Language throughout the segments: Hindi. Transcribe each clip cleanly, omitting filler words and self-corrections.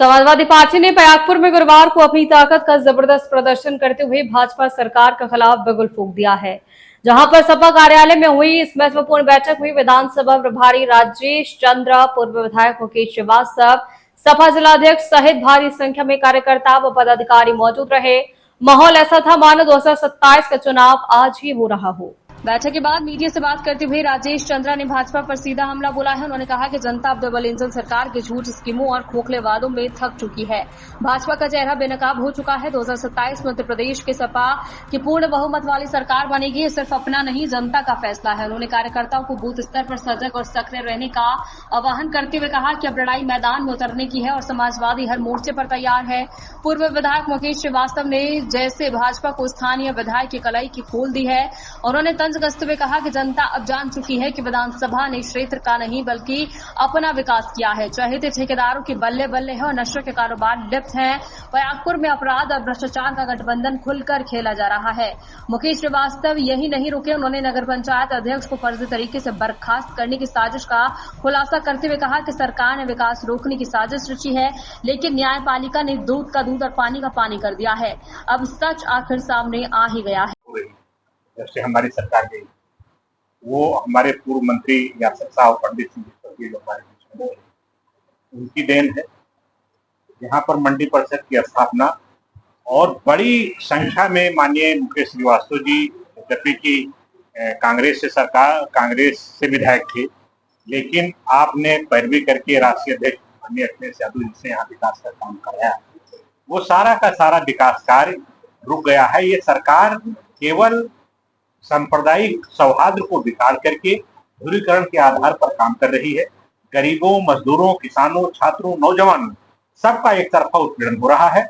समाजवादी पार्टी ने प्रयागपुर में गुरुवार को अपनी ताकत का जबरदस्त प्रदर्शन करते हुए भाजपा सरकार के खिलाफ बिगुल फूंक दिया है। जहां पर सपा कार्यालय में हुई इस महत्वपूर्ण बैठक में विधानसभा प्रभारी राजेश चंद्र, पूर्व विधायक मुकेश श्रीवास्तव, सपा जिलाध्यक्ष सहित भारी संख्या में कार्यकर्ता व पदाधिकारी मौजूद रहे। माहौल ऐसा था मानो 2027 का चुनाव आज ही हो रहा हो। बैठक के बाद मीडिया से बात करते हुए राजेश चंद्रा ने भाजपा पर सीधा हमला बोला है। उन्होंने कहा कि जनता अब डबल इंजन सरकार के झूठ स्कीमों और खोखले वादों में थक चुकी है। भाजपा का चेहरा बेनकाब हो चुका है। 2027 में उत्तर प्रदेश के सपा की पूर्ण बहुमत वाली सरकार बनेगी। ये सिर्फ अपना नहीं, जनता का फैसला है। उन्होंने कार्यकर्ताओं को बूथ स्तर पर सजग और सक्रिय रहने का आह्वान करते हुए कहा कि अब लड़ाई मैदान में उतरने की है और समाजवादी हर मोर्चे पर तैयार है। पूर्व विधायक मुकेश श्रीवास्तव ने जैसे भाजपा को स्थानीय विधायक की कलाई की खोल दी है। उन्होंने कसते हुए कहा कि जनता अब जान चुकी है कि विधानसभा ने क्षेत्र का नहीं बल्कि अपना विकास किया है। चहेते ठेकेदारों के बल्ले बल्ले है और नशे के कारोबार लिप्त हैं। प्रयागपुर में अपराध और भ्रष्टाचार का गठबंधन खुलकर खेला जा रहा है। मुकेश श्रीवास्तव यही नहीं रुके। उन्होंने नगर पंचायत अध्यक्ष को फर्जी तरीके से बर्खास्त करने की साजिश का खुलासा करते हुए कहा कि सरकार ने विकास रोकने की साजिश रची है, लेकिन न्यायपालिका ने दूध का दूध और पानी का पानी कर दिया है। अब सच आखिर सामने आ ही गया है। जब से हमारी सरकार गई, वो हमारे पूर्व मंत्री यासर साहब पंडित सिंह जो हमारे बीच में, उनकी देन है। यहाँ पर मंडी परिषद की स्थापना और बड़ी संख्या में माननीय मुकेश श्रीवास्तव जी, जबकि कि कांग्रेस से विधायक थे, लेकिन आपने पैरवी करके राष्ट्रीय अध्यक्ष माननीय अखिलेश यादव जी से यहाँ विकास का काम कराया। वो सारा का सारा विकास कार्य रुक गया है। ये सरकार केवल सांप्रदायिक सौहार्द को बिगाड़ करके ध्रुवीकरण के आधार पर काम कर रही है। गरीबों, मजदूरों, किसानों, छात्रों, नौजवानों सबका एक तरफा उत्पीड़न हो रहा है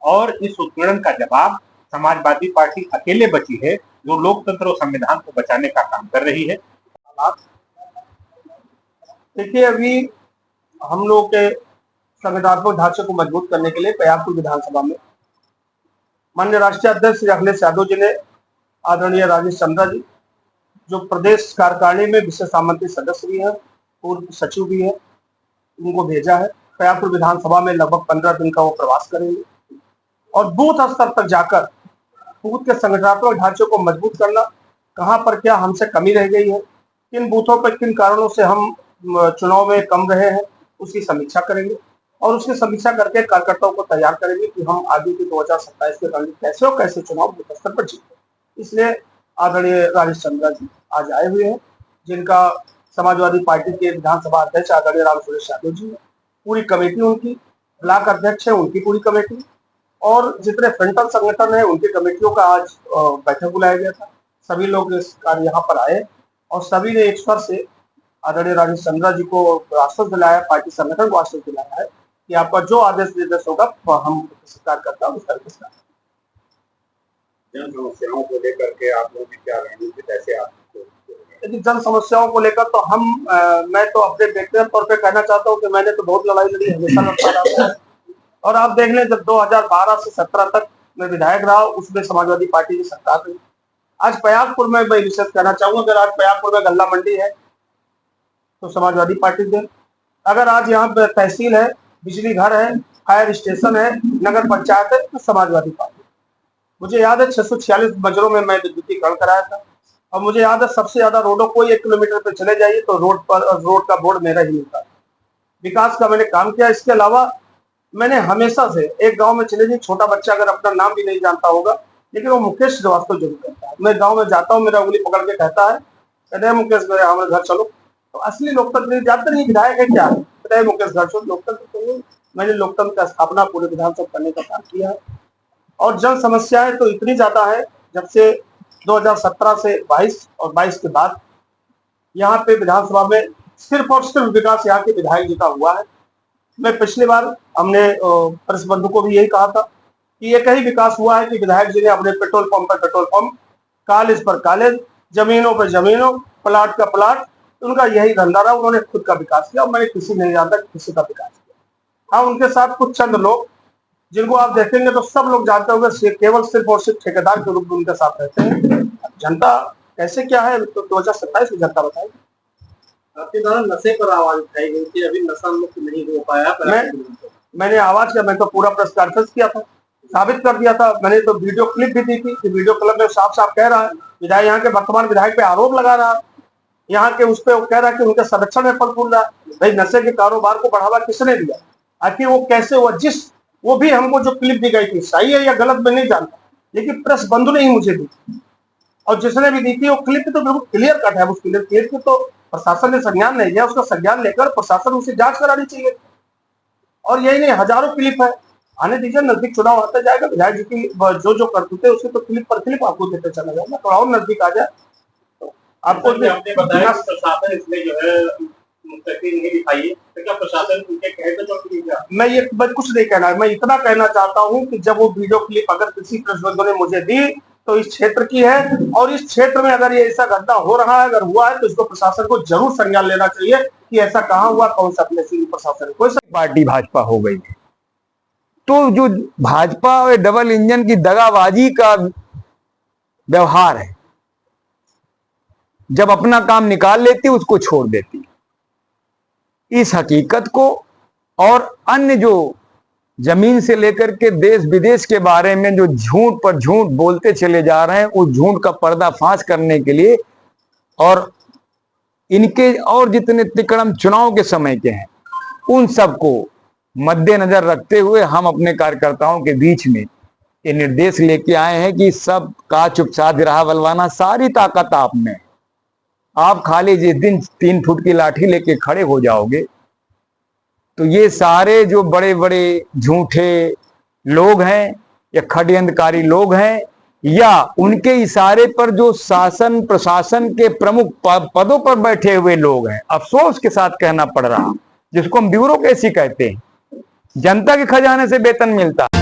और इस उत्पीड़न का जवाब समाजवादी पार्टी अकेले बची है, जो लोकतंत्र और संविधान को बचाने का काम कर रही है। देखिए, अभी हम लोग के संविधानात्मक ढांचे को मजबूत करने के लिए प्रयागपुर विधानसभा में माननीय राष्ट्रीय अध्यक्ष श्री अखिलेश यादव जी ने आदरणीय राजेश चंद्रा जी, जो प्रदेश कार्यकारिणी में विशेष आमंत्रित सदस्य भी है, पूर्व सचिव भी है, उनको भेजा है। प्रयागपुर विधानसभा में लगभग 15 दिन का वो प्रवास करेंगे और बूथ स्तर तक जाकर बूथ के संगठनात्मक ढांचे को मजबूत करना, कहाँ पर क्या हमसे कमी रह गई है, किन बूथों पर किन कारणों से हम चुनाव में कम रहे हैं, उसकी समीक्षा करेंगे और उसकी समीक्षा करके कार्यकर्ताओं को तैयार करेंगे कि हम आगे के 2027 के रणनीति कैसे और कैसे चुनाव बूथ स्तर पर जीते। इसलिए आदरणीय राजेश चंद्रा जी आज आए हुए हैं, जिनका समाजवादी पार्टी के विधानसभा अध्यक्ष आदरणीय राम सुरेश यादव जी, पूरी कमेटी उनकी, ब्लॉक अध्यक्ष है उनकी पूरी कमेटी, और जितने फ्रंटल संगठन है उनकी कमेटियों का आज बैठक बुलाया गया था। सभी लोग इस कार्य यहाँ पर आए और सभी ने एक स्वर से आदरणीय राजेश चंद्रा जी को आश्वस्त दिलाया, पार्टी संगठन को आश्वस्त दिलाया है कि आपका जो आदेश निर्देश होगा हम स्वीकार करता हूँ, उस तरीके से। जन समस्याओं को लेकर के आप लोगों की क्या रणनीति, कैसे आप जन समस्याओं को लेकर तो मैं तो अपने व्यक्तिगत तौर पे कहना चाहता हूँ कि मैंने तो बहुत लड़ाई लड़ी, हमेशा लड़ता रहा है। और आप देख लें, जब 2012 से 17 तक मैं विधायक रहा, उसमें समाजवादी पार्टी की सरकार रही। आज प्रयागपुर में मैं विशेष कहना चाहूंगा, अगर आज प्रयागपुर में गल्ला मंडी है तो समाजवादी पार्टी दे, अगर आज यहाँ पे तहसील है, बिजली घर है, फायर स्टेशन है, नगर पंचायत है, तो समाजवादी पार्टी। मुझे याद है 646 बजरों में मैं विद्युतीकरण कराया था और मुझे याद है सबसे ज्यादा रोडों को 1 किलोमीटर पे चले जाइए तो रोड का बोर्ड मेरा ही मिलता है। विकास का मैंने काम किया। इसके अलावा मैंने हमेशा से एक गांव में चले जाइए, छोटा बच्चा अगर अपना नाम भी नहीं जानता होगा, लेकिन वो मुकेश श्रीवास्तव जरूर कहता है। मैं गाँव में जाता हूँ, मेरा उंगली पकड़ के कहता है, कहते हैं मुकेश मेरे हमारे घर चलो। तो असली लोकतंत्र जानते नहीं विधायक है क्या, कहते हैं मुकेश घर चलो। लोकतंत्र मैंने लोकतंत्र का स्थापना पूरे विधानसभा करने का काम किया है और जन समस्याएं तो इतनी ज्यादा है, जब से 2017 से 22 और 22 के बाद यहाँ पे विधानसभा में सिर्फ और सिर्फ विकास यहाँ के विधायक जी का हुआ है। मैं पिछली बार हमने प्रेस बंधु को भी यही कहा था कि ये कहीं विकास हुआ है कि विधायक जी ने अपने पेट्रोल पंप पर पेट्रोल पंप, कॉलेज पर कॉलेज, जमीनों पर जमीनों, प्लाट का प्लाट, उनका यही धंधा रहा। उन्होंने खुद का विकास किया और मैंने किसी नहीं जानता किसी का विकास किया। हाँ, उनके साथ कुछ चंद लोग जिनको आप देखेंगे तो सब लोग जानते होंगे, केवल सिर्फ और सिर्फ ठेकेदार के रूप में उनके साथ रहते हैं। जनता कैसे क्या है तो 2027 में जनता बताएगी। आपके द्वारा नशे पर आवाज उठाई गई थी, अभी नशा मुक्त नहीं हो पाया। मैंने आवाज किया, मैं तो पूरा प्रेस कॉन्फ्रेंस किया था, साबित कर दिया था। मैंने तो वीडियो क्लिप भी दी थी कि वीडियो क्लिप में साफ साफ कह रहा है, विधायक यहाँ के वर्तमान विधायक पे आरोप लगा रहा है, यहाँ के उस पे वो कह रहा है कि उनके संरक्षण में फल फूल रहा है। भाई नशे के कारोबार को बढ़ावा किसने दिया, आखिर वो कैसे हुआ? वो भी हमको जो क्लिप दी गई थी, सही है या गलत मैं नहीं जानता, लेकिन प्रेस बंधु ने ही मुझे दी, और जिसने भी दी थी वो क्लिप तो बिल्कुल क्लियर कट है। उस क्लिप की तो प्रशासन ने संज्ञान नहीं लिया, उसका संज्ञान लेकर प्रशासन उसे जांच करानी चाहिए। और यही नहीं, हजारों क्लिप है, आने दीजिए, नजदीक चुनाव आता जाएगा, विधायक जी की जो करते थे उसके तो क्लिप पर क्लिप आपको देते चला जाएगा, थोड़ा और नजदीक आ जाए तो आपको। आपने बताया कि प्रशासन इसमें जो है मुस्तैदी नहीं दिखाई है, तो क्या प्रशासन उनके कहे तो चौंक नहीं गया? मैं ये कुछ नहीं कहना है, मैं इतना कहना चाहता हूं कि जब वो वीडियो क्लिप अगर किसी प्रेस बंधु ने मुझे दी तो इस क्षेत्र की है, और इस क्षेत्र में अगर ये ऐसा घटना हो रहा है, अगर हुआ है तो इसको प्रशासन को जरूर संज्ञान लेना चाहिए कि ऐसा कहाँ हुआ, कौन सा प्रशासन, कोई पार्टी भाजपा हो गई। तो जो भाजपा और डबल इंजन की दगाबाजी का व्यवहार है, जब अपना काम निकाल लेती उसको छोड़ देती। इस हकीकत को और अन्य जो जमीन से लेकर के देश विदेश के बारे में जो झूठ पर झूठ बोलते चले जा रहे हैं, उस झूठ का पर्दाफाश करने के लिए और इनके और जितने तिकड़म चुनाव के समय के हैं, उन सबको मद्देनजर रखते हुए हम अपने कार्यकर्ताओं के बीच में ये निर्देश लेके आए हैं कि सब का चुपचाप रहा बलवाना, सारी ताकत आप में। आप खाली जिस दिन 3 फुट की लाठी लेके खड़े हो जाओगे तो ये सारे जो बड़े बड़े झूठे लोग हैं या षड्यंत्रकारी लोग हैं या उनके इशारे पर जो शासन प्रशासन के प्रमुख पदों पर बैठे हुए लोग हैं, अफसोस के साथ कहना पड़ रहा, जिसको हम ब्यूरोक्रेसी कहते हैं, जनता के खजाने से वेतन मिलता है।